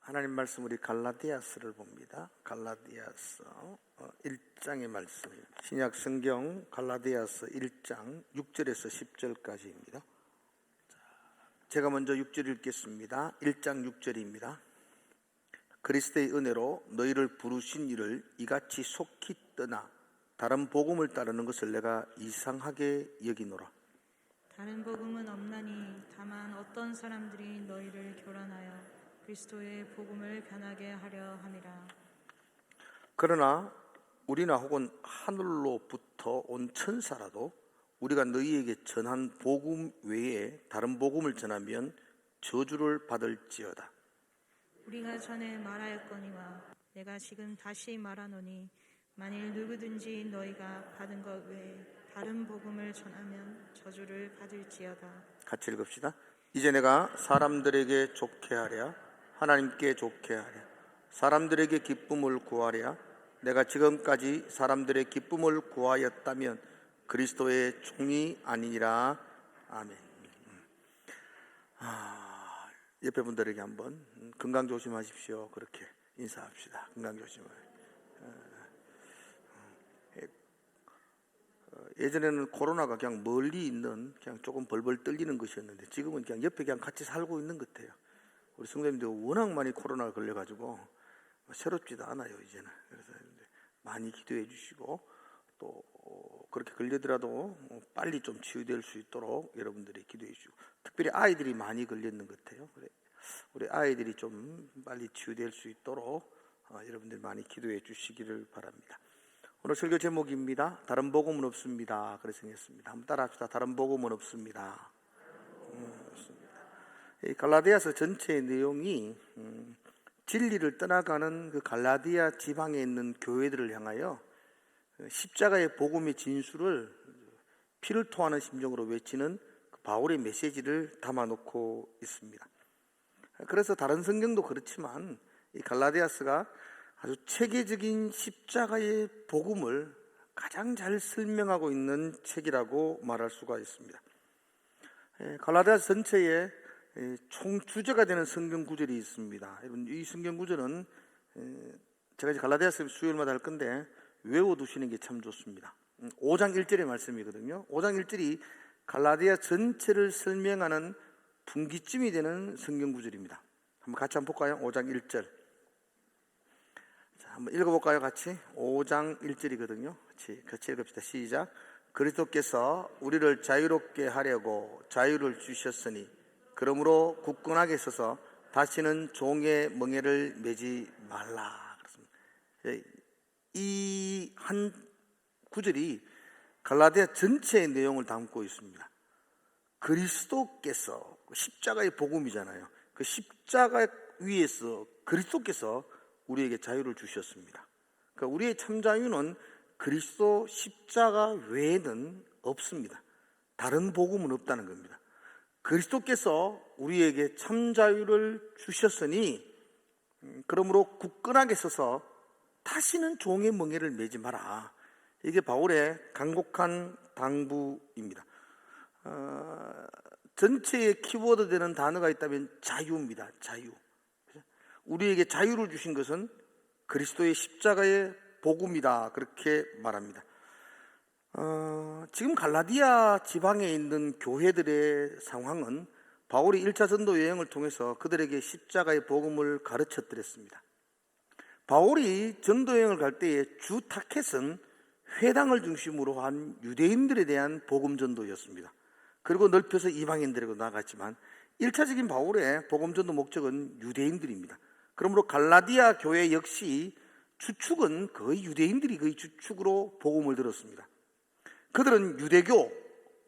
하나님 말씀 우리 갈라디아서를 봅니다. 갈라디아서 1장의 말씀입니다. 신약 성경 갈라디아서 1장 6절에서 10절까지입니다. 제가 먼저 6절 읽겠습니다. 1장 6절입니다. 그리스도의 은혜로 너희를 부르신 이를 이같이 속히 떠나 다른 복음을 따르는 것을 내가 이상하게 여기노라. 다른 복음은 없나니 다만 어떤 사람들이 너희를 교란하여 그리스도의 복음을 변하게 하려 함이라. 그러나 우리나 혹은 하늘로부터 온 천사라도 우리가 너희에게 전한 복음 외에 다른 복음을 전하면 저주를 받을지어다. 우리가 전에 말하였거니와 내가 지금 다시 말하노니 만일 누구든지 너희가 받은 것 외에 다른 복음을 전하면 저주를 받을지어다. 같이 읽읍시다. 이제 내가 사람들에게 좋게 하랴 하나님께 좋게 하랴 사람들에게 기쁨을 구하랴 내가 지금까지 사람들의 기쁨을 구하였다면 그리스도의 종이 아니니라. 아멘. 옆에 분들에게 한번 건강 조심하십시오 그렇게 인사합시다. 건강 조심하세요. 예전에는 코로나가 그냥 멀리 있는 그냥 조금 벌벌 떨리는 것이었는데 지금은 그냥 옆에 그냥 같이 살고 있는 것 같아요. 우리 성도님들 워낙 많이 코로나가 걸려가지고 새롭지도 않아요 이제는. 그래서 많이 기도해 주시고 또 그렇게 걸리더라도 빨리 좀 치유될 수 있도록 여러분들이 기도해 주시고, 특별히 아이들이 많이 걸렸는 것 같아요. 우리 아이들이 좀 빨리 치유될 수 있도록 여러분들이 많이 기도해 주시기를 바랍니다. 오늘 설교 제목입니다. 다른 복음은 없습니다. 그래서 정했습니다. 한번 따라합시다. 다른 복음은 없습니다. 이 갈라디아서 전체의 내용이 진리를 떠나가는 그 갈라디아 지방에 있는 교회들을 향하여 십자가의 복음의 진수를 피를 토하는 심정으로 외치는 그 바울의 메시지를 담아놓고 있습니다. 그래서 다른 성경도 그렇지만 이 갈라디아서가 아주 체계적인 십자가의 복음을 가장 잘 설명하고 있는 책이라고 말할 수가 있습니다. 갈라디아서 전체에 총 주제가 되는 성경 구절이 있습니다. 이 성경 구절은 제가 이제 갈라디아서 수요일마다 할 건데 외워두시는 게 참 좋습니다. 5장 1절의 말씀이거든요. 5장 1절이 갈라디아 전체를 설명하는 분기점이 되는 성경 구절입니다. 한번 같이 한번 볼까요? 5장 1절. 자, 한번 읽어볼까요? 같이. 5장 1절이거든요. 같이 읽읍시다. 시작. 그리스도께서 우리를 자유롭게 하려고 자유를 주셨으니 그러므로 굳건하게 서서 다시는 종의 멍에를 매지 말라. 그렇습니다. 이 한 구절이 갈라디아 전체의 내용을 담고 있습니다. 그리스도께서 십자가의 복음이잖아요. 그 십자가 위에서 그리스도께서 우리에게 자유를 주셨습니다. 그러니까 우리의 참 자유는 그리스도 십자가 외에는 없습니다. 다른 복음은 없다는 겁니다. 그리스도께서 우리에게 참 자유를 주셨으니 그러므로 굳건하게 서서 다시는 종의 멍에를 매지 마라. 이게 바울의 간곡한 당부입니다. 전체의 키워드 되는 단어가 있다면 자유입니다. 자유. 우리에게 자유를 주신 것은 그리스도의 십자가의 복음이다. 그렇게 말합니다. 지금 갈라디아 지방에 있는 교회들의 상황은 바울이 1차 전도 여행을 통해서 그들에게 십자가의 복음을 가르쳤더랬습니다. 바울이 전도 여행을 갈 때의 주 타켓은 회당을 중심으로 한 유대인들에 대한 복음 전도였습니다. 그리고 넓혀서 이방인들에게 나갔지만 1차적인 바울의 복음 전도 목적은 유대인들입니다. 그러므로 갈라디아 교회 역시 주축은 거의 유대인들이 거의 주축으로 복음을 들었습니다. 그들은 유대교,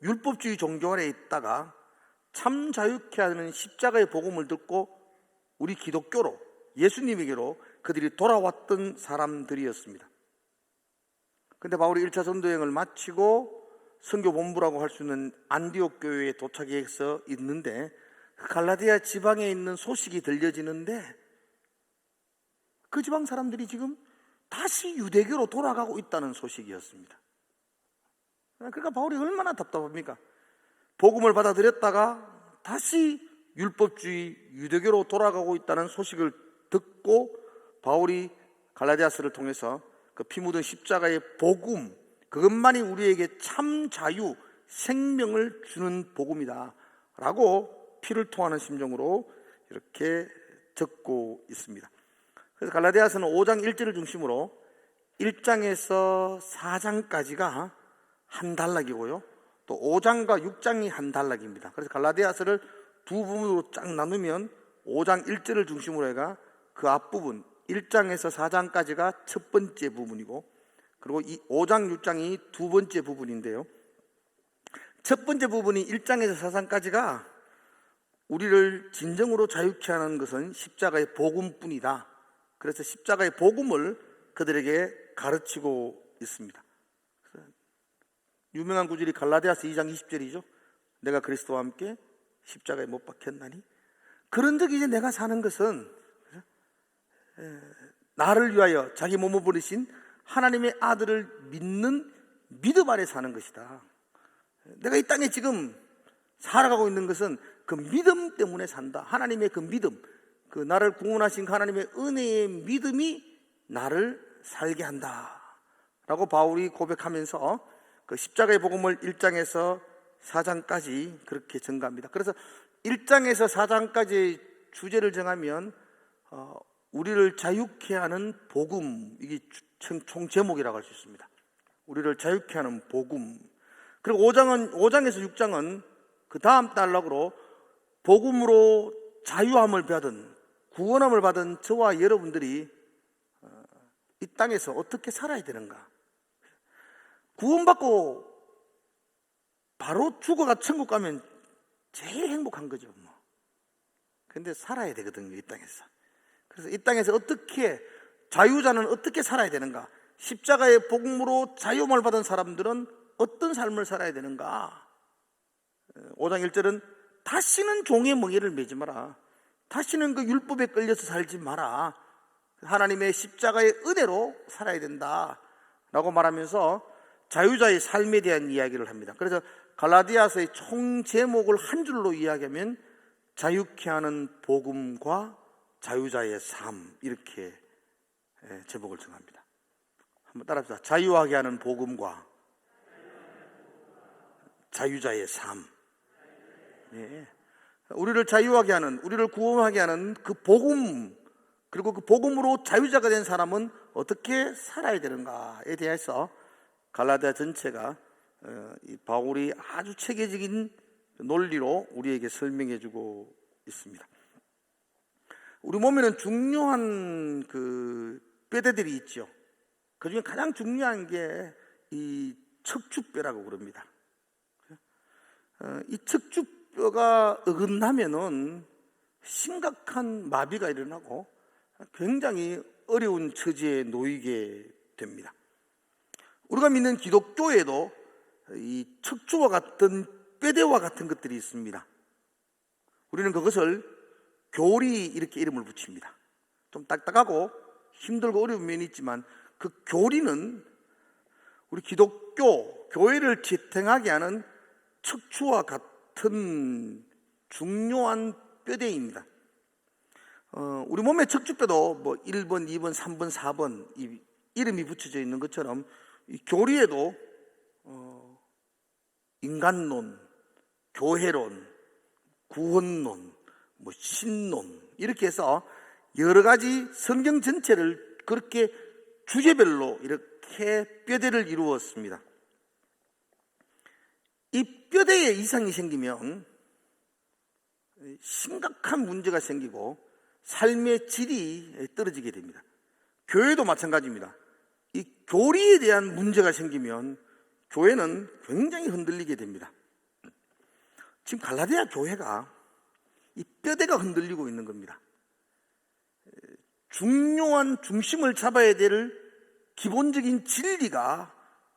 율법주의 종교 안에 있다가 참 자유케 하는 십자가의 복음을 듣고 우리 기독교로, 예수님에게로 그들이 돌아왔던 사람들이었습니다. 그런데 바울이 1차 전도여행을 마치고 선교 본부라고 할 수 있는 안디옥 교회에 도착해서 있는데 갈라디아 지방에 있는 소식이 들려지는데 그 지방 사람들이 지금 다시 유대교로 돌아가고 있다는 소식이었습니다. 그러니까 바울이 얼마나 답답합니까? 복음을 받아들였다가 다시 율법주의 유대교로 돌아가고 있다는 소식을 듣고 바울이 갈라디아서를 통해서 그 피 묻은 십자가의 복음, 그것만이 우리에게 참 자유, 생명을 주는 복음이다 라고 피를 토하는 심정으로 이렇게 적고 있습니다. 그래서 갈라디아서는 5장 1절을 중심으로 1장에서 4장까지가 한 단락이고요, 또 5장과 6장이 한 단락입니다. 그래서 갈라디아서를 두 부분으로 쫙 나누면 5장 1절을 중심으로 해가 그 앞부분 1장에서 4장까지가 첫 번째 부분이고, 그리고 이 5장 6장이 두 번째 부분인데요, 첫 번째 부분이 1장에서 4장까지가 우리를 진정으로 자유케 하는 것은 십자가의 복음뿐이다. 그래서 십자가의 복음을 그들에게 가르치고 있습니다. 유명한 구절이 갈라디아서 2장 20절이죠. 내가 그리스도와 함께 십자가에 못 박혔나니 그런즉 이제 내가 사는 것은 나를 위하여 자기 몸을 버리신 하나님의 아들을 믿는 믿음 안에 사는 것이다. 내가 이 땅에 지금 살아가고 있는 것은 그 믿음 때문에 산다. 하나님의 그 믿음, 그 나를 구원하신 하나님의 은혜의 믿음이 나를 살게 한다 라고 바울이 고백하면서 그 십자가의 복음을 1장에서 4장까지 그렇게 전가합니다. 그래서 1장에서 4장까지의 주제를 정하면 우리를 자유케 하는 복음, 이게 총 제목이라고 할 수 있습니다. 우리를 자유케 하는 복음. 그리고 5장에서 6장은 그 다음 단락으로 복음으로 자유함을 받은, 구원함을 받은 저와 여러분들이 이 땅에서 어떻게 살아야 되는가. 구원받고 바로 죽어가 천국 가면 제일 행복한 거죠. 근데 살아야 되거든요, 이 땅에서. 그래서 이 땅에서 어떻게, 자유자는 어떻게 살아야 되는가, 십자가의 복음으로 자유함을 받은 사람들은 어떤 삶을 살아야 되는가. 5장 1절은 다시는 종의 멍에를 매지 마라. 다시는 그 율법에 끌려서 살지 마라. 하나님의 십자가의 은혜로 살아야 된다 라고 말하면서 자유자의 삶에 대한 이야기를 합니다. 그래서 갈라디아서의 총 제목을 한 줄로 이야기하면 자유케 하는 복음과 자유자의 삶, 이렇게 제목을 정합니다. 한번 따라합시다. 자유하게 하는 복음과 자유자의 삶. 네. 우리를 자유하게 하는, 우리를 구원하게 하는 그 복음, 그리고 그 복음으로 자유자가 된 사람은 어떻게 살아야 되는가에 대해서 갈라디아 전체가 이 바울이 아주 체계적인 논리로 우리에게 설명해 주고 있습니다. 우리 몸에는 중요한 그 뼈대들이 있죠. 그 중에 가장 중요한 게 이 척추뼈라고 그럽니다. 이 척추뼈가 어긋나면은 심각한 마비가 일어나고 굉장히 어려운 처지에 놓이게 됩니다. 우리가 믿는 기독교에도 이 척추와 같은 뼈대와 같은 것들이 있습니다. 우리는 그것을 교리, 이렇게 이름을 붙입니다. 좀 딱딱하고 힘들고 어려운 면이 있지만 그 교리는 우리 기독교, 교회를 지탱하게 하는 척추와 같은 중요한 뼈대입니다. 우리 몸의 척추뼈도 뭐 1번, 2번, 3번, 4번 이 이름이 붙여져 있는 것처럼 이 교리에도 인간론, 교회론, 구원론, 뭐 신론, 이렇게 해서 여러 가지 성경 전체를 그렇게 주제별로 이렇게 뼈대를 이루었습니다. 이 뼈대에 이상이 생기면 심각한 문제가 생기고 삶의 질이 떨어지게 됩니다. 교회도 마찬가지입니다. 이 교리에 대한 문제가 생기면 교회는 굉장히 흔들리게 됩니다. 지금 갈라디아 교회가 이 뼈대가 흔들리고 있는 겁니다. 중요한 중심을 잡아야 될 기본적인 진리가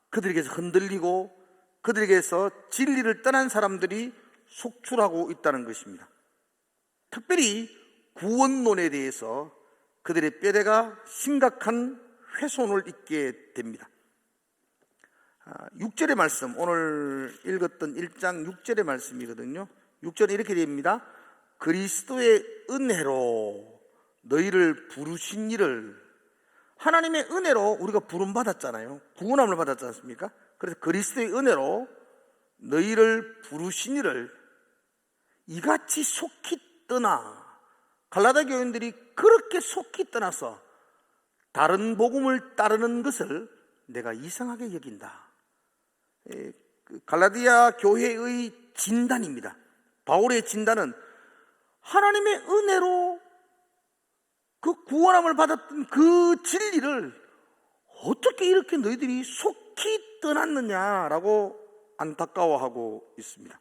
그들에게서 흔들리고 그들에게서 진리를 떠난 사람들이 속출하고 있다는 것입니다. 특별히 구원론에 대해서 그들의 뼈대가 심각한 훼손을 입게 됩니다. 6절의 말씀, 오늘 읽었던 1장 6절의 말씀이거든요. 6절에 이렇게 됩니다. 그리스도의 은혜로 너희를 부르신 이를, 하나님의 은혜로 우리가 부름받았잖아요. 구원함을 받았지 않습니까? 그래서 그리스도의 은혜로 너희를 부르신 이를 이같이 속히 떠나, 갈라디아 교인들이 그렇게 속히 떠나서 다른 복음을 따르는 것을 내가 이상하게 여긴다. 갈라디아 교회의 진단입니다. 바울의 진단은 하나님의 은혜로 그 구원함을 받았던 그 진리를 어떻게 이렇게 너희들이 속히 떠났느냐라고 안타까워하고 있습니다.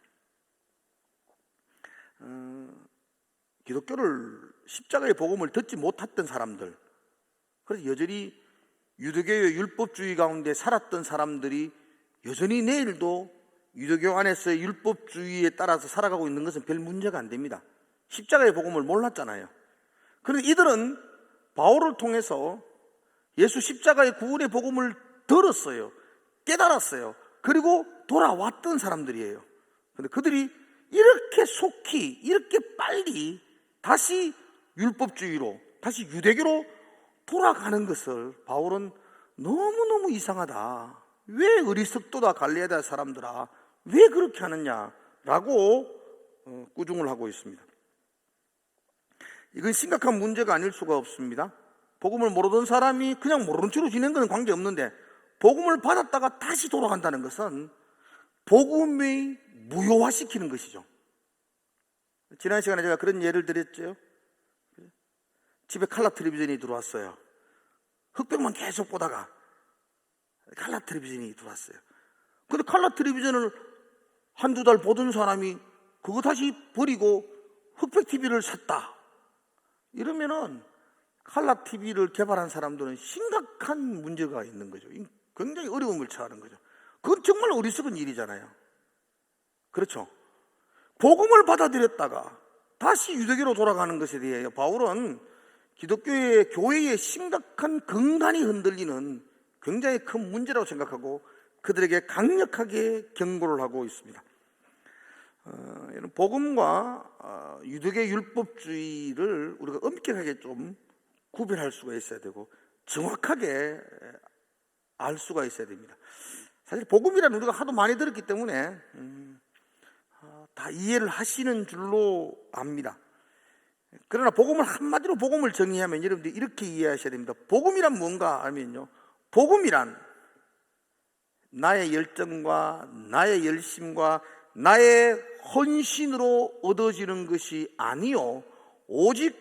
기독교를, 십자가의 복음을 듣지 못했던 사람들, 그래서 여전히 유대교의 율법주의 가운데 살았던 사람들이 여전히 내일도 유대교 안에서의 율법주의에 따라서 살아가고 있는 것은 별 문제가 안 됩니다. 십자가의 복음을 몰랐잖아요. 그런데 이들은 바울을 통해서 예수 십자가의 구원의 복음을 들었어요. 깨달았어요. 그리고 돌아왔던 사람들이에요. 그런데 그들이 이렇게 속히, 이렇게 빨리 다시 율법주의로, 다시 유대교로 돌아가는 것을 바울은 너무너무 이상하다. 왜 어리석도다 갈레아디아 사람들아, 왜 그렇게 하느냐라고 꾸중을 하고 있습니다. 이건 심각한 문제가 아닐 수가 없습니다. 복음을 모르던 사람이 그냥 모르는 채로 지낸 건 관계없는데, 복음을 받았다가 다시 돌아간다는 것은 복음의 무효화시키는 것이죠. 지난 시간에 제가 그런 예를 드렸죠. 집에 칼라 텔레비전이 들어왔어요. 흑백만 계속 보다가 칼라 텔레비전이 들어왔어요. 근데 칼라 텔레비전을 한두 달 보던 사람이 그거 다시 버리고 흑백 TV를 샀다. 이러면은 칼라 TV를 개발한 사람들은 심각한 문제가 있는 거죠. 굉장히 어려움을 처하는 거죠. 그건 정말 어리석은 일이잖아요. 그렇죠? 복음을 받아들였다가 다시 유대교로 돌아가는 것에 대해 바울은 기독교의 교회의 심각한 근간이 흔들리는 굉장히 큰 문제라고 생각하고 그들에게 강력하게 경고를 하고 있습니다. 복음과 유대교 율법주의를 우리가 엄격하게 좀 구별할 수가 있어야 되고 정확하게 알 수가 있어야 됩니다. 사실 복음이라는 우리가 하도 많이 들었기 때문에 다 이해를 하시는 줄로 압니다. 그러나 복음을 한마디로 복음을 정의하면 여러분들이 이렇게 이해하셔야 됩니다. 복음이란 뭔가 하면요, 복음이란 나의 열정과 나의 열심과 나의 헌신으로 얻어지는 것이 아니요, 오직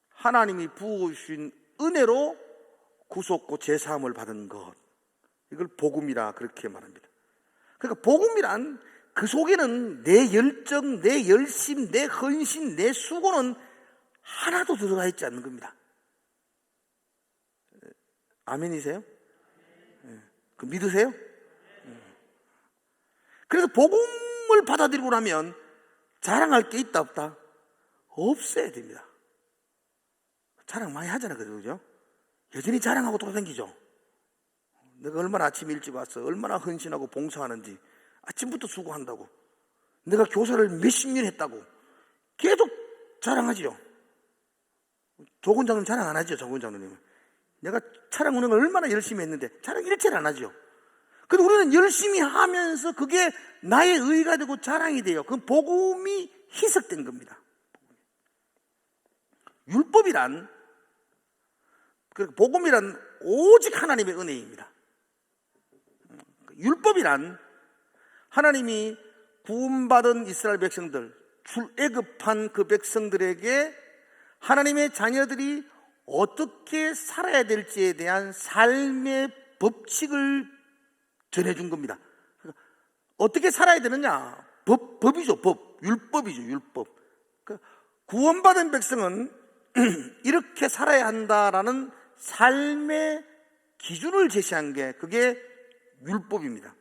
하나님이 부어주신 은혜로 구속고 제사함을 받은 것, 이걸 복음이라 그렇게 말합니다. 그러니까 복음이란 그 속에는 내 열정, 내 열심, 내 헌신, 내 수고는 하나도 들어가 있지 않는 겁니다. 아멘이세요? 그 믿으세요? 그래서 복음을 받아들이고 나면 자랑할 게 있다 없다? 없어야 됩니다. 자랑 많이 하잖아요, 그죠? 여전히 자랑하고 돌아다니죠. 내가 얼마나 아침 일찍 왔어, 얼마나 헌신하고 봉사하는지, 아침부터 수고한다고, 내가 교사를 몇십 년 했다고 계속 자랑하지요. 조건 장로님 자랑 안 하죠. 조건 장로님은 내가 차량 운행을 얼마나 열심히 했는데 자랑 일체를 안 하죠. 근데 우리는 열심히 하면서 그게 나의 의가 되고 자랑이 돼요. 그건 복음이 희석된 겁니다. 율법이란, 복음이란 오직 하나님의 은혜입니다. 율법이란 하나님이 구원받은 이스라엘 백성들, 출애굽한 그 백성들에게 하나님의 자녀들이 어떻게 살아야 될지에 대한 삶의 법칙을 전해준 겁니다. 어떻게 살아야 되느냐? 법이죠, 법. 율법이죠, 율법. 구원받은 백성은 이렇게 살아야 한다라는 삶의 기준을 제시한 게 그게 율법입니다.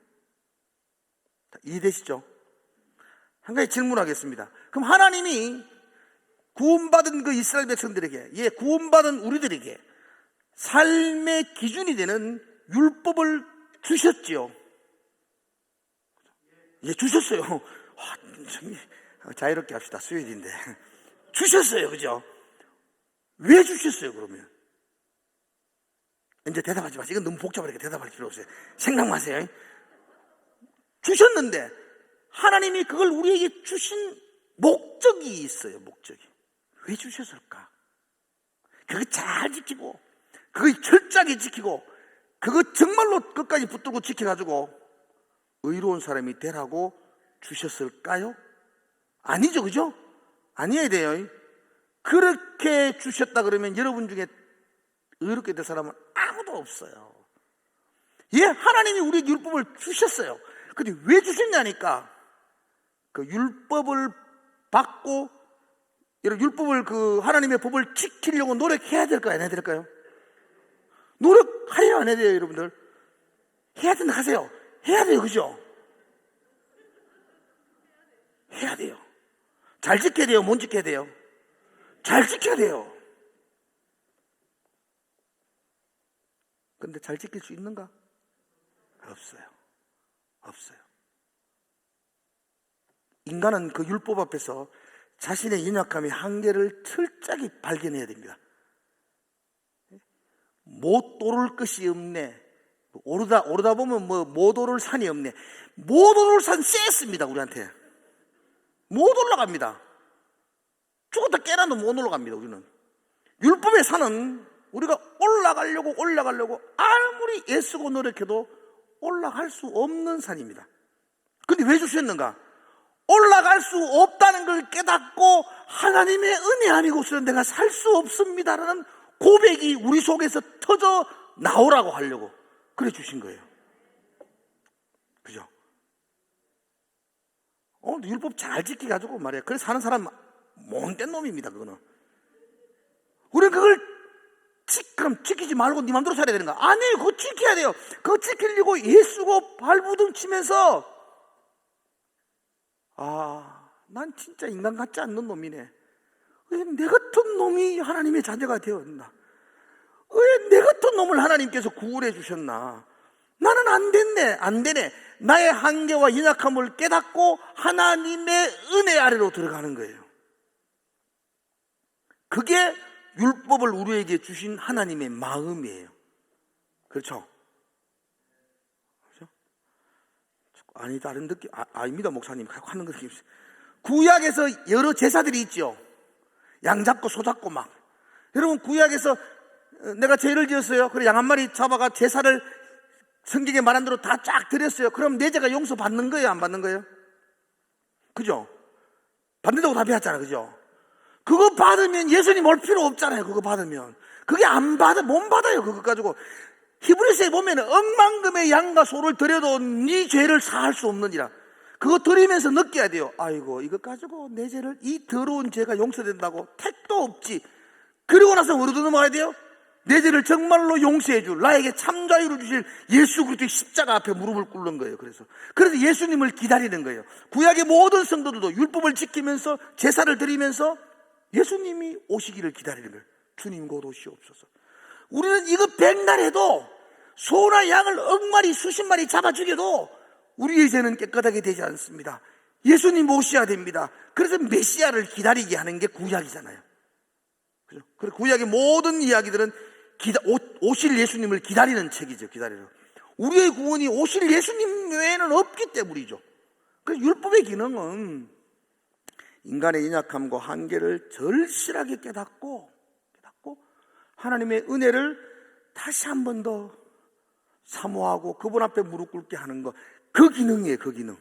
이해되시죠? 한 가지 질문하겠습니다. 그럼 하나님이 구원받은 그 이스라엘 백성들에게, 구원받은 우리들에게 삶의 기준이 되는 율법을 주셨지요. 주셨어요. 자유롭게 합시다. 수요일인데. 주셨어요. 그죠? 왜 주셨어요, 그러면? 이제 대답하지 마세요. 이건 너무 복잡하니까 대답할 필요 없어요. 생각마세요. 주셨는데 하나님이 그걸 우리에게 주신 목적이 있어요. 목적이. 왜 주셨을까? 그거 잘 지키고, 그거 철저하게 지키고, 그거 정말로 끝까지 붙들고 지켜가지고 의로운 사람이 되라고 주셨을까요? 아니죠, 그죠? 아니어야 돼요. 그렇게 주셨다 그러면 여러분 중에 의롭게 될 사람은 아무도 없어요. 예, 하나님이 우리에게 율법을 주셨어요. 근데 왜 주셨냐니까, 그 율법을 받고, 이런 율법을, 그 하나님의 법을 지키려고 노력해야 될까요? 안 해야 될까요? 노력해야 안 해야 돼요, 여러분들? 해야 된다 하세요. 해야 돼요, 그죠? 해야 돼요. 잘 지켜야 돼요, 못 지켜야 돼요? 잘 지켜야 돼요. 근데 잘 지킬 수 있는가? 없어요. 없어요. 인간은 그 율법 앞에서 자신의 연약함의 한계를 철저히 발견해야 됩니다. 못 오를 것이 없네. 오르다 보면 못 오를 산이 없네. 못 오를 산 쎄습니다, 우리한테. 못 올라갑니다. 죽었다 깨어나도 못 올라갑니다, 우리는. 율법의 산은 우리가 올라가려고 아무리 애쓰고 노력해도 올라갈 수 없는 산입니다. 근데 왜 주셨는가? 올라갈 수 없다는 걸 깨닫고 하나님의 은혜 아니고서는 내가 살 수 없습니다라는 고백이 우리 속에서 터져 나오라고 하려고 그래 주신 거예요. 그죠? 오늘도 율법 잘 지켜가지고 말이야. 그래 사는 사람 못된 놈입니다, 그거는. 우리는 그걸 그럼 지키지 말고 네 맘대로 살아야 되는가? 아니에요. 그거 지켜야 돼요. 그거 지키려고 예수고 발부둥 치면서 난 진짜 인간 같지 않는 놈이네. 왜 내 같은 놈이 하나님의 자녀가 되었나? 왜 내 같은 놈을 하나님께서 구원해 주셨나? 나는 안 되네. 나의 한계와 연약함을 깨닫고 하나님의 은혜 아래로 들어가는 거예요. 그게 율법을 우리에게 주신 하나님의 마음이에요. 그렇죠? 그렇죠? 아니, 다른 느낌, 아닙니다, 목사님. 하는 거 느낌. 구약에서 여러 제사들이 있죠. 양 잡고 소 잡고 막. 여러분, 구약에서 내가 죄를 지었어요. 그래, 양 한 마리 잡아가 제사를 성경에 말한 대로 다 쫙 드렸어요. 그럼 내 죄가 용서받는 거예요, 안 받는 거예요? 그죠? 받는다고 답변했잖아, 그죠? 그거 받으면 예수님 올 필요 없잖아요. 그거 받으면. 그게 못 받아요. 그거 가지고. 히브리서에 보면 억만금의 양과 소를 드려도 네 죄를 사할 수 없느니라. 그거 드리면서 느껴야 돼요. 아이고, 이거 가지고 내 죄를, 이 더러운 죄가 용서된다고 택도 없지. 그리고 나서 어디로 넘어가야 돼요? 내 죄를 정말로 용서해 줄, 나에게 참 자유를 주실 예수 그리스도의 십자가 앞에 무릎을 꿇는 거예요. 그래서 예수님을 기다리는 거예요. 구약의 모든 성도들도 율법을 지키면서 제사를 드리면서 예수님이 오시기를 기다리는 거예요. 주님 곧 오시옵소서. 우리는 이거 백날 해도 소나 양을 억마리 수십 마리 잡아 죽여도 우리의 죄는 깨끗하게 되지 않습니다. 예수님 오셔야 됩니다. 그래서 메시아를 기다리게 하는 게 구약이잖아요. 그죠? 그래서 구약의 모든 이야기들은 오실 예수님을 기다리는 책이죠. 기다리는. 우리의 구원이 오실 예수님 외에는 없기 때문이죠. 그래서 율법의 기능은 인간의 연약함과 한계를 절실하게 깨닫고 하나님의 은혜를 다시 한 번 더 사모하고 그분 앞에 무릎 꿇게 하는 것, 그 기능이에요. 그 기능.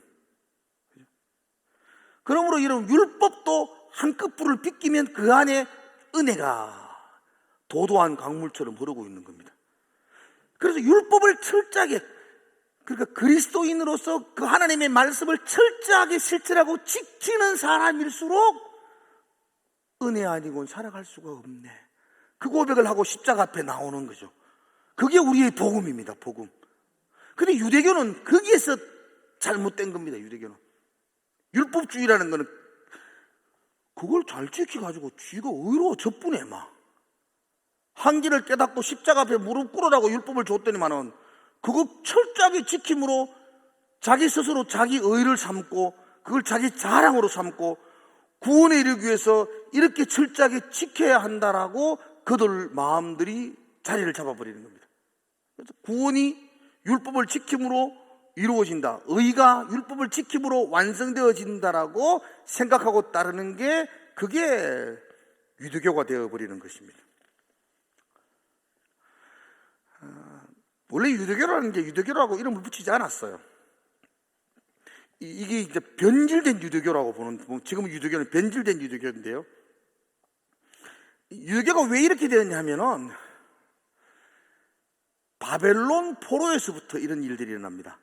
그러므로 이런 율법도 한꺼풀을 빗기면 그 안에 은혜가 도도한 강물처럼 흐르고 있는 겁니다. 그래서 율법을 철저하게, 그러니까 그리스도인으로서 그 하나님의 말씀을 철저하게 실천하고 지키는 사람일수록 은혜 아니고는 살아갈 수가 없네. 그 고백을 하고 십자가 앞에 나오는 거죠. 그게 우리의 복음입니다. 복음. 근데 유대교는 거기에서 잘못된 겁니다. 유대교는. 율법주의라는 거는 그걸 잘 지켜가지고 쥐가 의로워 졌뿐해 막. 한계를 깨닫고 십자가 앞에 무릎 꿇으라고 율법을 줬더니만은 그거 철저하게 지킴으로 자기 스스로 자기 의를 삼고 그걸 자기 자랑으로 삼고 구원에 이르기 위해서 이렇게 철저하게 지켜야 한다라고 그들 마음들이 자리를 잡아버리는 겁니다. 그래서 구원이 율법을 지킴으로 이루어진다, 의가 율법을 지킴으로 완성되어진다라고 생각하고 따르는 게, 그게 유대교가 되어버리는 것입니다. 원래 유대교라는 게 유대교라고 이름을 붙이지 않았어요. 이게 이제 변질된 유대교라고 보는, 지금 유대교는 변질된 유대교인데요. 유대교가 왜 이렇게 되었냐면은 바벨론 포로에서부터 이런 일들이 일어납니다.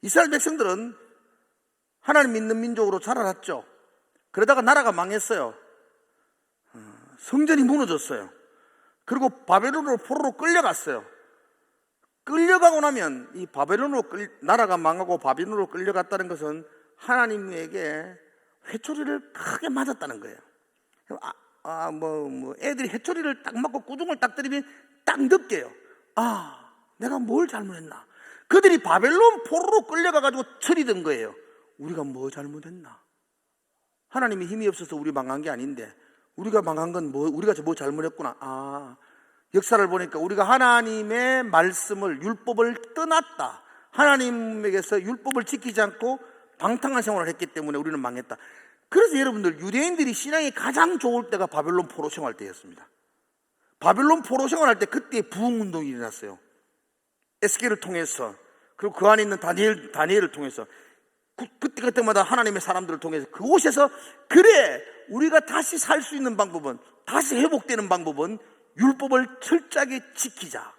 이스라엘 백성들은 하나님 믿는 민족으로 자라났죠. 그러다가 나라가 망했어요. 성전이 무너졌어요. 그리고 바벨론으로 포로로 끌려갔어요. 끌려가고 나면 이 바벨론으로 나라가 망하고 바벨론으로 끌려갔다는 것은 하나님에게 회초리를 크게 맞았다는 거예요. 애들이 회초리를 딱 맞고 구둥을 딱 때리면 딱 느껴요. 내가 뭘 잘못했나? 그들이 바벨론 포로로 끌려가가지고 처리된 거예요. 우리가 뭐 잘못했나? 하나님이 힘이 없어서 우리 망한 게 아닌데, 우리가 망한 건 우리가 뭐 잘못했구나. 역사를 보니까 우리가 하나님의 말씀을, 율법을 떠났다, 하나님에게서 율법을 지키지 않고 방탕한 생활을 했기 때문에 우리는 망했다. 그래서 여러분들, 유대인들이 신앙이 가장 좋을 때가 바벨론 포로 생활 때였습니다. 바벨론 포로 생활할 때 그때 부흥운동이 일어났어요. 에스겔을 통해서, 그리고 그 안에 있는 다니엘을 통해서, 그때마다 하나님의 사람들을 통해서 그곳에서, 그래, 우리가 다시 살 수 있는 방법은, 다시 회복되는 방법은 율법을 철저하게 지키자.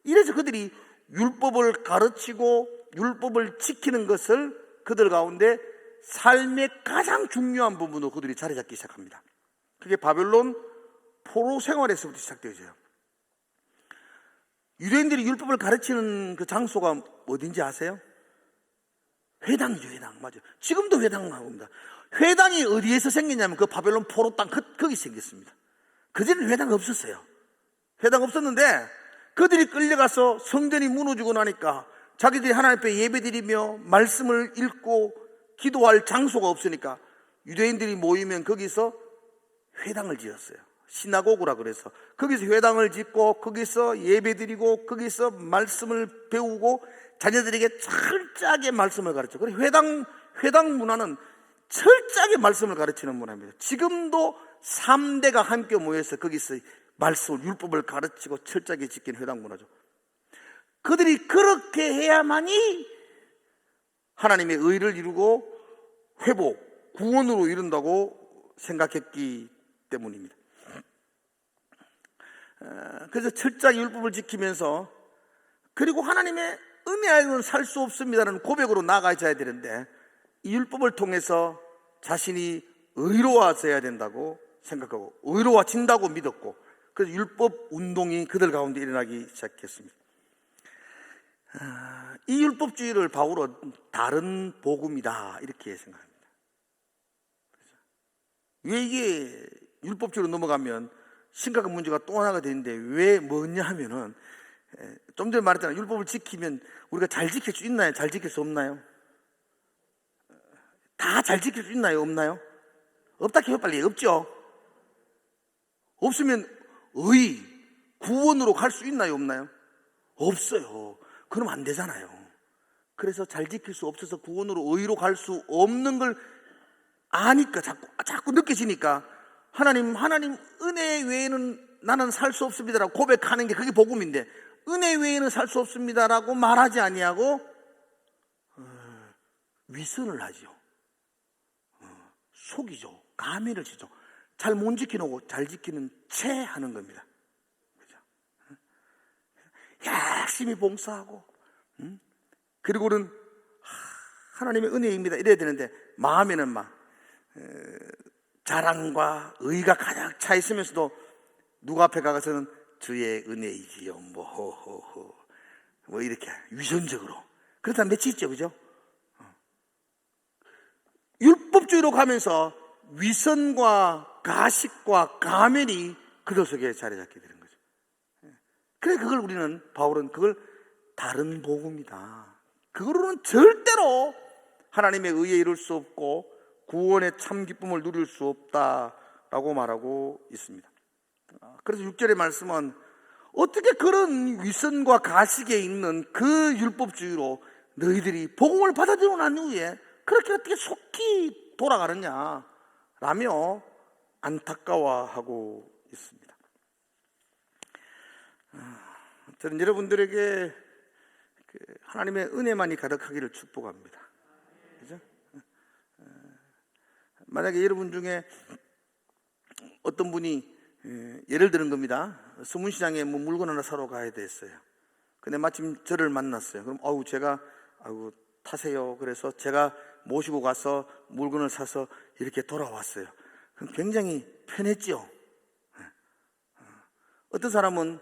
이래서 그들이 율법을 가르치고 율법을 지키는 것을 그들 가운데 삶의 가장 중요한 부분으로 그들이 자리 잡기 시작합니다. 그게 바벨론 포로 생활에서부터 시작되어져요. 유대인들이 율법을 가르치는 그 장소가 어딘지 아세요? 회당이죠, 회당. 맞아요. 지금도 회당 나옵니다. 회당이 어디에서 생겼냐면 그 바벨론 포로 땅 거기 생겼습니다. 그전에는 회당 없었어요. 회당 없었는데 그들이 끌려가서 성전이 무너지고 나니까 자기들이 하나님 앞에 예배드리며 말씀을 읽고 기도할 장소가 없으니까 유대인들이 모이면 거기서 회당을 지었어요. 시나고그라 그래서 거기서 회당을 짓고 거기서 예배드리고 거기서 말씀을 배우고 자녀들에게 철저하게 말씀을 가르쳐. 그래서 회당 문화는 철저하게 말씀을 가르치는 문화입니다. 지금도 3대가 함께 모여서 거기서 말씀을, 율법을 가르치고 철저하게 지키는 회당 문화죠. 그들이 그렇게 해야만이 하나님의 의를 이루고 회복, 구원으로 이룬다고 생각했기 때문입니다. 그래서 철저하게 율법을 지키면서, 그리고 하나님의 은혜 아니고는 살 수 없습니다라는 고백으로 나아가야 되는데, 이 율법을 통해서 자신이 의로워져야 된다고 생각하고 의로워진다고 믿었고, 그래서 율법 운동이 그들 가운데 일어나기 시작했습니다. 이 율법주의를 바울은 다른 복음이다 이렇게 생각합니다. 왜 이게 율법주의로 넘어가면 심각한 문제가 또 하나가 되는데, 왜 뭐냐 하면은, 좀 전에 말했잖아요. 율법을 지키면 우리가 잘 지킬 수 있나요? 잘 지킬 수 없나요? 다 잘 지킬 수 있나요? 없나요? 없다 해요. 빨리. 없죠. 없으면 구원으로 갈 수 있나요? 없나요? 없어요. 그럼 안 되잖아요. 그래서 잘 지킬 수 없어서 구원으로 의로 갈 수 없는 걸 아니까 자꾸 느껴지니까 하나님 은혜 외에는 나는 살 수 없습니다라고 고백하는 게 그게 복음인데, 은혜 외에는 살 수 없습니다라고 말하지 아니하고 위선을 하죠. 속이죠. 가면을 치죠. 잘 못 지켜놓고 잘 지키는 채 하는 겁니다. 그죠? 열심히 봉사하고, 그리고는 하나님의 은혜입니다 이래야 되는데, 마음에는 막 자랑과 의가 가득 차 있으면서도 누구 앞에 가서는 주의 은혜이지요 뭐 이렇게 위선적으로 그렇다 며칠 있죠. 그죠? 율법주의로 가면서 위선과 가식과 가면이 그들 속에 자리 잡게 되는 거죠. 그래서 바울은 그걸 다른 복음이다, 그거로는 절대로 하나님의 의에 이룰 수 없고 구원의 참 기쁨을 누릴 수 없다, 라고 말하고 있습니다. 그래서 6절의 말씀은 어떻게 그런 위선과 가식에 있는 그 율법주의로 너희들이 복음을 받아들이고 난 이후에 그렇게 어떻게 속히 돌아가느냐 라며 안타까워하고 있습니다. 저는 여러분들에게 하나님의 은혜만이 가득하기를 축복합니다. 그죠? 만약에 여러분 중에 어떤 분이 예를 드는 겁니다. 서문시장에 뭐 물건 하나 사러 가야 됐어요. 근데 마침 저를 만났어요. 그럼 제가 타세요. 그래서 제가 모시고 가서 물건을 사서 이렇게 돌아왔어요. 그럼 굉장히 편했죠. 어떤 사람은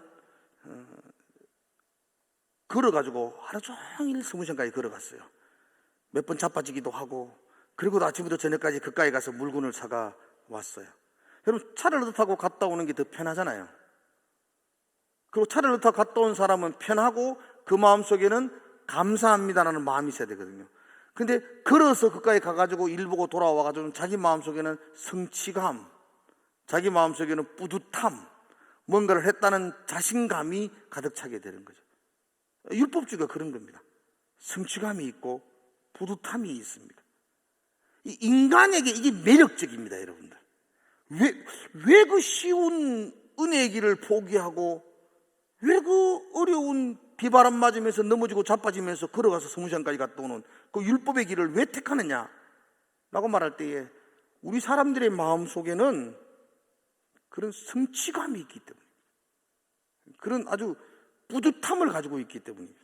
걸어가지고 하루 종일 서문시장까지 걸어갔어요. 몇 번 자빠지기도 하고, 그리고 아침부터 저녁까지 그까이 가서 물건을 사가 왔어요. 여러분, 차를 타고 갔다 오는 게 더 편하잖아요. 그리고 차를 타고 갔다 온 사람은 편하고 그 마음속에는 감사합니다라는 마음이 있어야 되거든요. 근데 걸어서 그까이 가가지고 일 보고 돌아와가지고 자기 마음속에는 성취감, 자기 마음속에는 뿌듯함, 뭔가를 했다는 자신감이 가득 차게 되는 거죠. 율법주의가 그런 겁니다. 성취감이 있고 뿌듯함이 있습니다. 이 인간에게 이게 매력적입니다, 여러분들. 왜 그 쉬운 은혜의 길을 포기하고 왜 그 어려운 비바람 맞으면서 넘어지고 자빠지면서 걸어가서 서문시장까지 갔다 오는 그 율법의 길을 왜 택하느냐 라고 말할 때에 우리 사람들의 마음속에는 그런 성취감이 있기 때문에, 그런 아주 뿌듯함을 가지고 있기 때문입니다.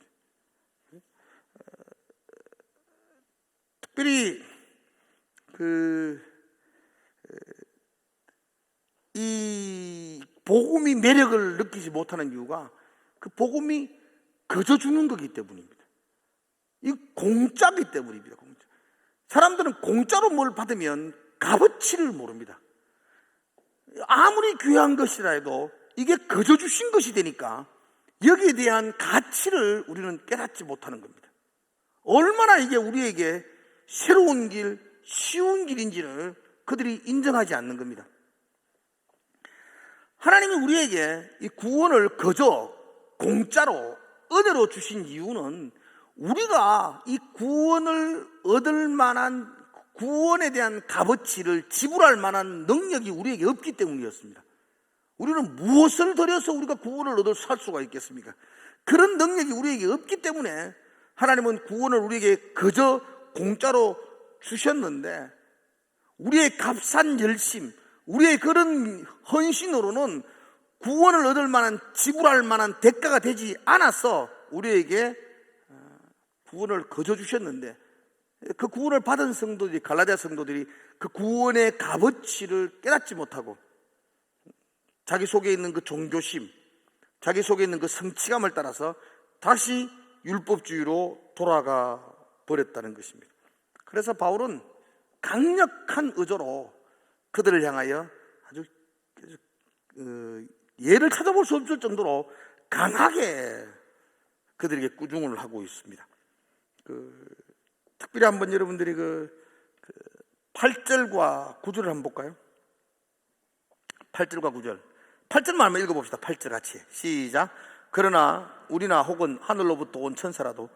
특별히 이 복음이 매력을 느끼지 못하는 이유가 그 복음이 거저 주는 거기 때문입니다. 이 공짜기 때문입니다. 공짜. 사람들은 공짜로 뭘 받으면 값어치를 모릅니다. 아무리 귀한 것이라 해도 이게 거저 주신 것이 되니까 여기에 대한 가치를 우리는 깨닫지 못하는 겁니다. 얼마나 이게 우리에게 새로운 길, 쉬운 길인지를 그들이 인정하지 않는 겁니다. 하나님이 우리에게 이 구원을 거저 공짜로 은혜로 주신 이유는 우리가 이 구원을 얻을 만한, 구원에 대한 값어치를 지불할 만한 능력이 우리에게 없기 때문이었습니다. 우리는 무엇을 들여서 우리가 구원을 얻을 살 수가 있겠습니까? 그런 능력이 우리에게 없기 때문에 하나님은 구원을 우리에게 거저 공짜로 주셨는데, 우리의 값싼 열심, 우리의 그런 헌신으로는 구원을 얻을 만한, 지불할 만한 대가가 되지 않아서 우리에게 구원을 거저 주셨는데, 그 구원을 받은 성도들이, 갈라디아 성도들이 그 구원의 값어치를 깨닫지 못하고 자기 속에 있는 그 종교심, 자기 속에 있는 그 성취감을 따라서 다시 율법주의로 돌아가 버렸다는 것입니다. 그래서 바울은 강력한 의조로 그들을 향하여 아주 예를 찾아볼 수 없을 정도로 강하게 그들에게 꾸중을 하고 있습니다. 특별히 한번 여러분들이 8절과 9절을 한번 볼까요? 8절과 9절. 8절만 한번 읽어봅시다. 8절 같이. 시작. 그러나 우리나 혹은 하늘로부터 온 천사라도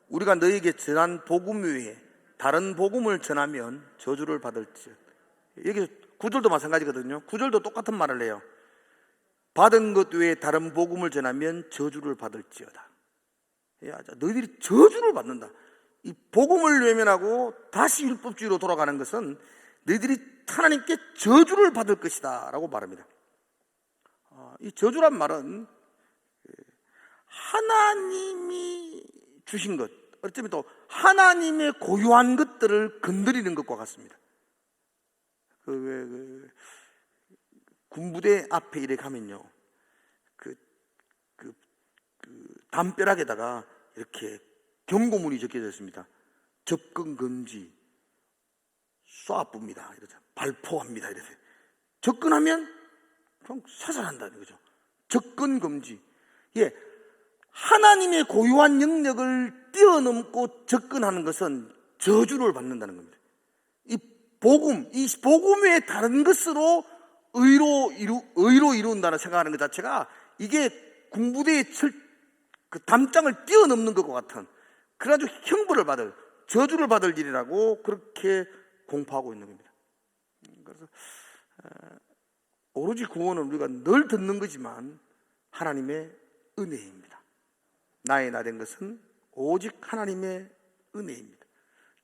우리가 너에게 전한 복음 외에 다른 복음을 전하면 저주를 받을지어다. 여기 9절도 마찬가지거든요. 9절도 똑같은 말을 해요. 받은 것 외에 다른 복음을 전하면 저주를 받을지어다. 너희들이 저주를 받는다. 이 복음을 외면하고 다시 율법주의로 돌아가는 것은 너희들이 하나님께 저주를 받을 것이다 라고 말합니다. 이 저주란 말은 하나님이 주신 것, 어쩌면 또 하나님의 고유한 것들을 건드리는 것과 같습니다. 군부대 앞에 이렇게 가면요, 담벼락에다가 이렇게 경고문이 적혀져 있습니다. 접근 금지, 쏴쁩니다. 이러죠. 발포합니다. 이러세요. 접근하면 그냥 사살한다는 거죠. 접근 금지. 예, 하나님의 고유한 영역을 뛰어넘고 접근하는 것은 저주를 받는다는 겁니다. 이 복음 외에 다른 것으로 의로 이룬다는 생각하는 것 자체가 이게 군부대의 그 담장을 뛰어넘는 것과 같은 그래가지고 형벌을 받을, 저주를 받을 일이라고 그렇게 공포하고 있는 겁니다. 그래서 오로지 구원은 우리가 늘 듣는 거지만 하나님의 은혜입니다. 나의 나 된 것은 오직 하나님의 은혜입니다.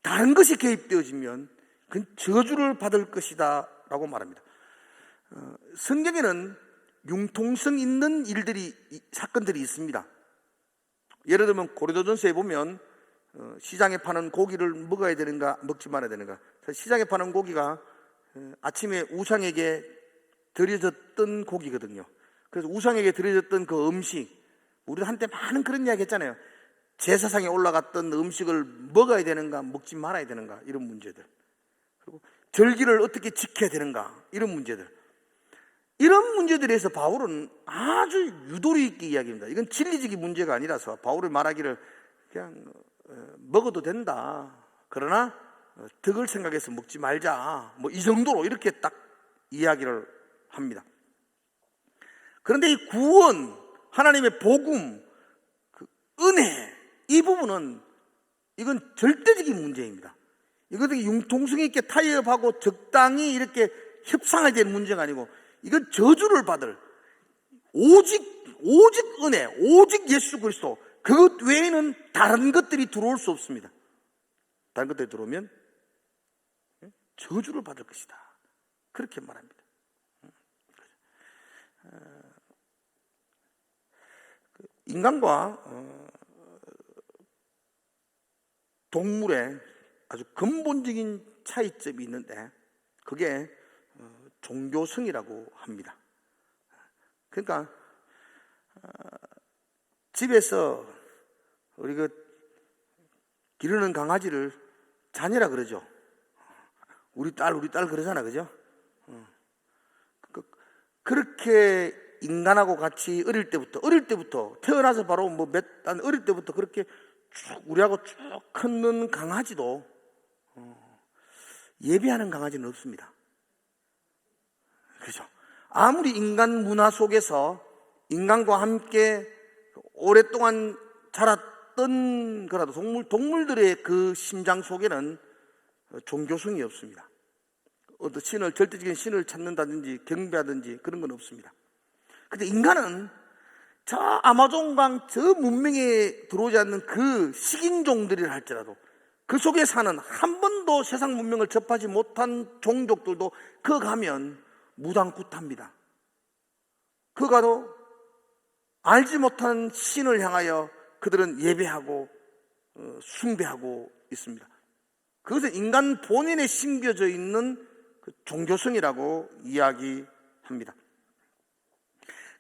다른 것이 개입되어지면 그건 저주를 받을 것이다 라고 말합니다. 성경에는 융통성 있는 사건들이 있습니다. 예를 들면 고린도전서에 보면 시장에 파는 고기를 먹어야 되는가 먹지 말아야 되는가. 시장에 파는 고기가 아침에 우상에게 드려졌던 고기거든요. 그래서 우상에게 드려졌던 그 음식, 우리도 한때 많은 그런 이야기 했잖아요. 제사상에 올라갔던 음식을 먹어야 되는가 먹지 말아야 되는가 이런 문제들, 그리고 절기를 어떻게 지켜야 되는가 이런 문제들, 이런 문제들에서 바울은 아주 유도리 있게 이야기합니다. 이건 진리적인 문제가 아니라서 바울이 말하기를 그냥 먹어도 된다, 그러나 덕을 생각해서 먹지 말자, 뭐 이 정도로 이렇게 딱 이야기를 합니다. 그런데 이 구원, 하나님의 복음, 그 은혜, 이 부분은 이건 절대적인 문제입니다. 이것은 융통성 있게 타협하고 적당히 이렇게 협상해야 되는 문제가 아니고 이건 저주를 받을 오직 은혜, 오직 예수 그리스도, 그것 외에는 다른 것들이 들어올 수 없습니다. 다른 것들이 들어오면 저주를 받을 것이다, 그렇게 말합니다. 인간과 동물의 아주 근본적인 차이점이 있는데 그게 종교성이라고 합니다. 그러니까 집에서 우리 그 기르는 강아지를 자녀라 그러죠. 우리 딸 그러잖아, 그죠? 그렇게 인간하고 같이 어릴 때부터 태어나서 바로 뭐 어릴 때부터 그렇게 쭉 우리하고 쭉 컸는 강아지도 예배하는 강아지는 없습니다. 그죠? 아무리 인간 문화 속에서 인간과 함께 오랫동안 자랐던 거라도 동물들의 그 심장 속에는 종교성이 없습니다. 어떤 절대적인 신을 찾는다든지 경배하든지 그런 건 없습니다. 근데 인간은 저 아마존강 저 문명에 들어오지 않는 그 식인종들이라 할지라도 그 속에 사는 한 번도 세상 문명을 접하지 못한 종족들도 그 가면 무당굿합니다. 그 가도 알지 못한 신을 향하여 그들은 예배하고 숭배하고 있습니다. 그것은 인간 본인에 심겨져 있는 그 종교성이라고 이야기합니다.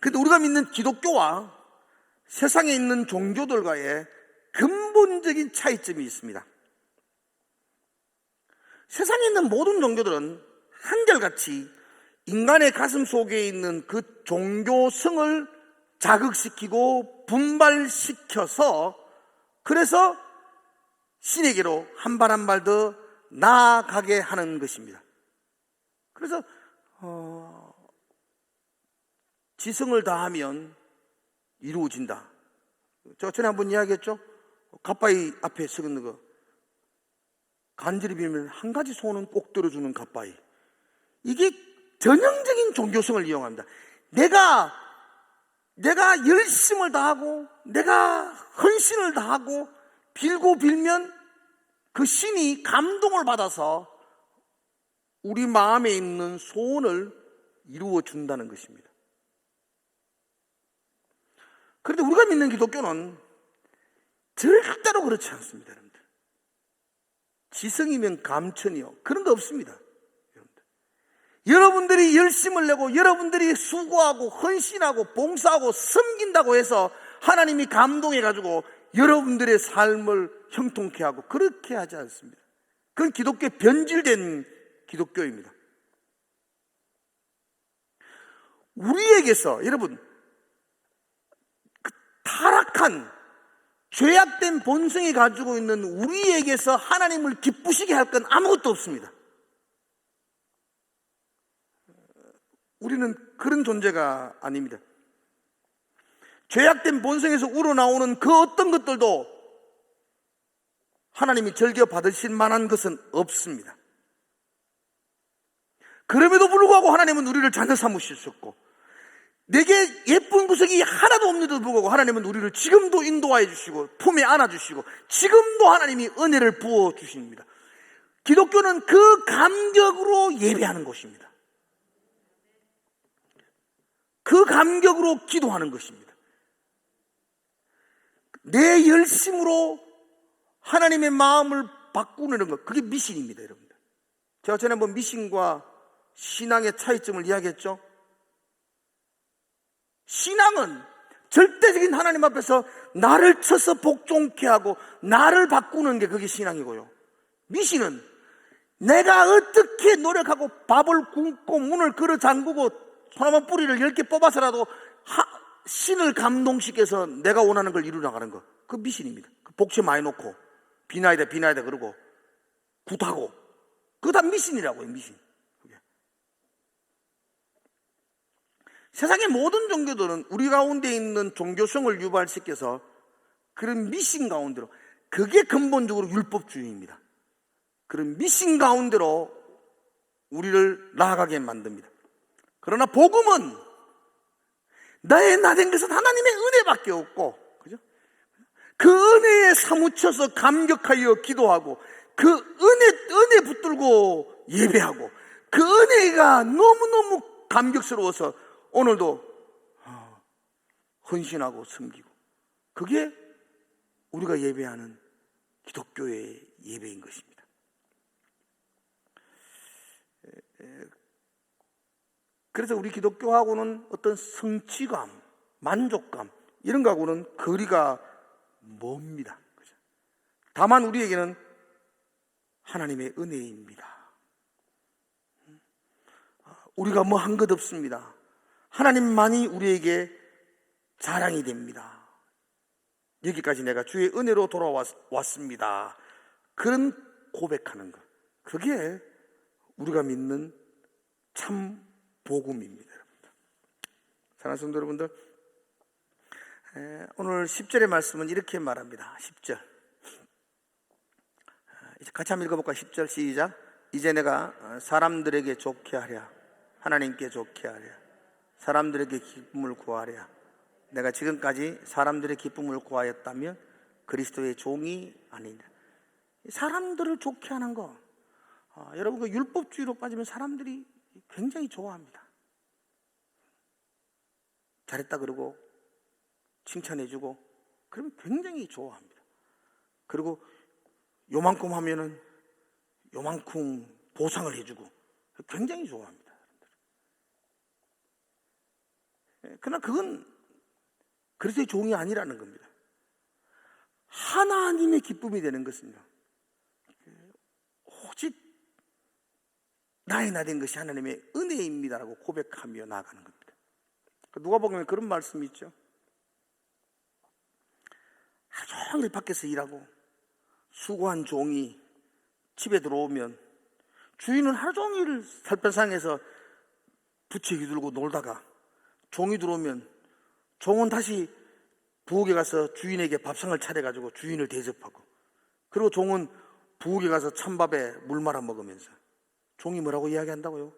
그런데 우리가 믿는 기독교와 세상에 있는 종교들과의 근본적인 차이점이 있습니다. 세상에 있는 모든 종교들은 한결같이 인간의 가슴 속에 있는 그 종교성을 자극시키고 분발시켜서 그래서 신에게로 한 발 한 발 더 나아가게 하는 것입니다. 그래서 지성을 다하면 이루어진다. 제가 전에 한번 이야기했죠. 갓바위 앞에 서 있는 거 간절히 빌면 한 가지 소원은 꼭 들어주는 갓바위. 이게 전형적인 종교성을 이용합니다. 내가 열심을 다하고 내가 헌신을 다하고 빌고 빌면 그 신이 감동을 받아서 우리 마음에 있는 소원을 이루어 준다는 것입니다. 그런데 우리가 믿는 기독교는 절대로 그렇지 않습니다, 여러분들. 지성이면 감천이요, 그런 거 없습니다. 여러분들이 열심을 내고 여러분들이 수고하고 헌신하고 봉사하고 섬긴다고 해서 하나님이 감동해가지고 여러분들의 삶을 형통케 하고 그렇게 하지 않습니다. 그건 기독교의 변질된 기독교입니다. 우리에게서 여러분 그 타락한 죄악된 본성이 가지고 있는 우리에게서 하나님을 기쁘시게 할 건 아무것도 없습니다. 우리는 그런 존재가 아닙니다. 죄악된 본성에서 우러나오는 그 어떤 것들도 하나님이 즐겨 받으실 만한 것은 없습니다. 그럼에도 불구하고 하나님은 우리를 자녀 삼으셨고, 내게 예쁜 구석이 하나도 없는데도 불구하고 하나님은 우리를 지금도 인도하여 주시고 품에 안아주시고 지금도 하나님이 은혜를 부어 주십니다. 기독교는 그 감격으로 예배하는 것입니다. 그 감격으로 기도하는 것입니다. 내 열심으로 하나님의 마음을 바꾸는 것, 그게 미신입니다, 여러분들. 제가 전에 한번 미신과 신앙의 차이점을 이야기했죠. 신앙은 절대적인 하나님 앞에서 나를 쳐서 복종케 하고 나를 바꾸는 게 그게 신앙이고요. 미신은 내가 어떻게 노력하고 밥을 굶고 문을 걸어 잠그고 소나무 뿌리를 10개 뽑아서라도 신을 감동시켜서 내가 원하는 걸 이루어 나가는 거, 그 미신입니다. 그 복채 많이 놓고 비나이다 그러고 굿하고, 그거 다 미신이라고요. 미신. 세상의 모든 종교들은 우리 가운데 있는 종교성을 유발시켜서 그런 미신 가운데로, 그게 근본적으로 율법주의입니다. 그런 미신 가운데로 우리를 나아가게 만듭니다. 그러나 복음은 나의 나된 것은 하나님의 은혜밖에 없고, 그죠? 그 은혜에 사무쳐서 감격하여 기도하고 그 은혜 붙들고 예배하고 그 은혜가 너무너무 감격스러워서 오늘도 헌신하고 섬기고, 그게 우리가 예배하는 기독교의 예배인 것입니다. 그래서 우리 기독교하고는 어떤 성취감, 만족감 이런 거하고는 거리가 멉니다. 다만 우리에게는 하나님의 은혜입니다. 우리가 뭐 한 것 없습니다. 하나님만이 우리에게 자랑이 됩니다. 여기까지 내가 주의 은혜로 돌아왔습니다. 그런 고백하는 것, 그게 우리가 믿는 참 복음입니다. 사랑하는 성도 여러분들, 오늘 10절의 말씀은 이렇게 말합니다. 10절 같이 한번 읽어볼까요? 10절 시작. 이제 내가 사람들에게 좋게 하랴, 하나님께 좋게 하랴, 사람들에게 기쁨을 구하랴. 내가 지금까지 사람들의 기쁨을 구하였다면 그리스도의 종이 아니냐. 사람들을 좋게 하는 거, 여러분, 그 율법주의로 빠지면 사람들이 굉장히 좋아합니다. 잘했다 그러고 칭찬해주고 그러면 굉장히 좋아합니다. 그리고 요만큼 하면은 요만큼 보상을 해주고 굉장히 좋아합니다. 그러나 그건 그리스도의 종이 아니라는 겁니다. 하나님의 기쁨이 되는 것은요, 오직 나의 나된 것이 하나님의 은혜입니다라고 고백하며 나아가는 겁니다. 누가복음에 그런 말씀이 있죠. 하루 종일 밖에서 일하고 수고한 종이 집에 들어오면 주인은 하루 종일 살편상에서 부채 휘둘고 놀다가 종이 들어오면 종은 다시 부엌에 가서 주인에게 밥상을 차려가지고 주인을 대접하고, 그리고 종은 부엌에 가서 찬밥에 물 말아 먹으면서 종이 뭐라고 이야기한다고요?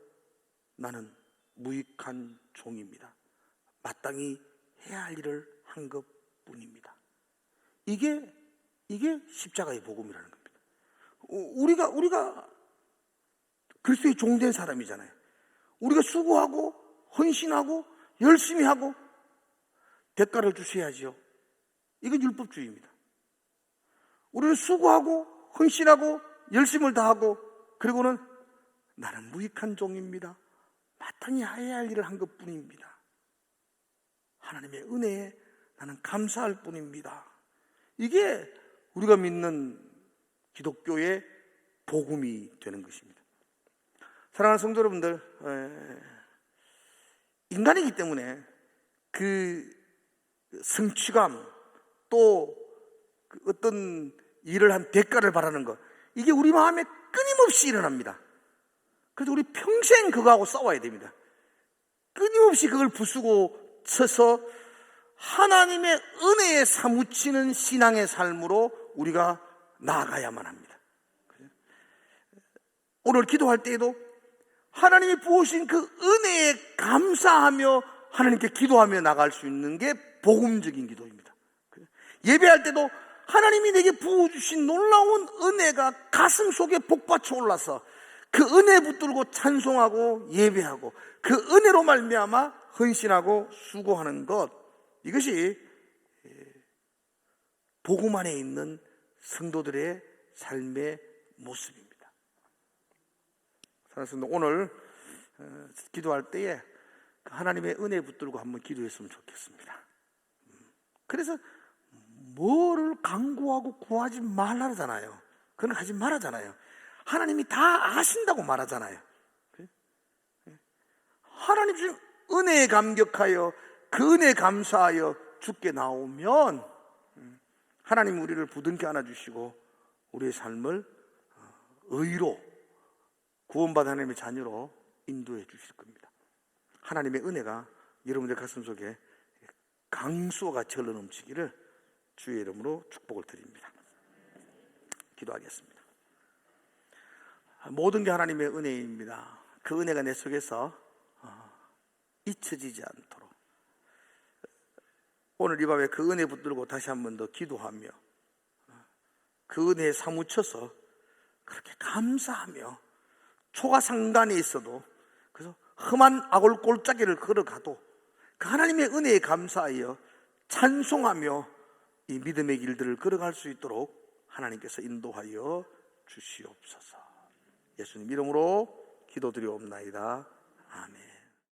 나는 무익한 종입니다. 마땅히 해야 할 일을 한 것뿐입니다. 이게 십자가의 복음이라는 겁니다. 우리가 그리스도의 종된 사람이잖아요. 우리가 수고하고 헌신하고 열심히 하고 대가를 주셔야지요. 이건 율법주의입니다. 우리는 수고하고 헌신하고 열심을 다하고 그리고는 나는 무익한 종입니다. 마땅히 해야 할 일을 한 것뿐입니다. 하나님의 은혜에 나는 감사할 뿐입니다. 이게 우리가 믿는 기독교의 복음이 되는 것입니다. 사랑하는 성도 여러분들, 인간이기 때문에 그 성취감, 또 어떤 일을 한 대가를 바라는 것, 이게 우리 마음에 끊임없이 일어납니다. 그래서 우리 평생 그거하고 싸워야 됩니다. 끊임없이 그걸 부수고 쳐서 하나님의 은혜에 사무치는 신앙의 삶으로 우리가 나아가야만 합니다. 오늘 기도할 때에도 하나님이 부으신 그 은혜에 감사하며 하나님께 기도하며 나갈 수 있는 게 복음적인 기도입니다. 예배할 때도 하나님이 내게 부어주신 놀라운 은혜가 가슴 속에 복받쳐 올라서 그 은혜 붙들고 찬송하고 예배하고 그 은혜로 말미암아 헌신하고 수고하는 것, 이것이 복음 안에 있는 성도들의 삶의 모습입니다. 사랑하는 성도, 오늘 기도할 때에 하나님의 은혜 붙들고 한번 기도했으면 좋겠습니다. 그래서 뭐를 강구하고 구하지 말라잖아요. 그건 하지 말라잖아요. 하나님이 다 아신다고 말하잖아요. 하나님 주신 은혜에 감격하여 그 은혜에 감사하여 주께 나오면 하나님 우리를 부둥켜 안아주시고 우리의 삶을 의로 구원받은 하나님의 자녀로 인도해 주실 겁니다. 하나님의 은혜가 여러분들 가슴 속에 강수가 절로 넘치기를 주의 이름으로 축복을 드립니다. 기도하겠습니다. 모든 게 하나님의 은혜입니다. 그 은혜가 내 속에서 잊혀지지 않도록 오늘 이 밤에 그 은혜 붙들고 다시 한 번 더 기도하며 그 은혜에 사무쳐서 그렇게 감사하며 초가 상간에 있어도 그래서 험한 악을 골짜기를 걸어가도 그 하나님의 은혜에 감사하여 찬송하며 이 믿음의 길들을 걸어갈 수 있도록 하나님께서 인도하여 주시옵소서. 예수님 이름으로 기도드리옵나이다. 아멘.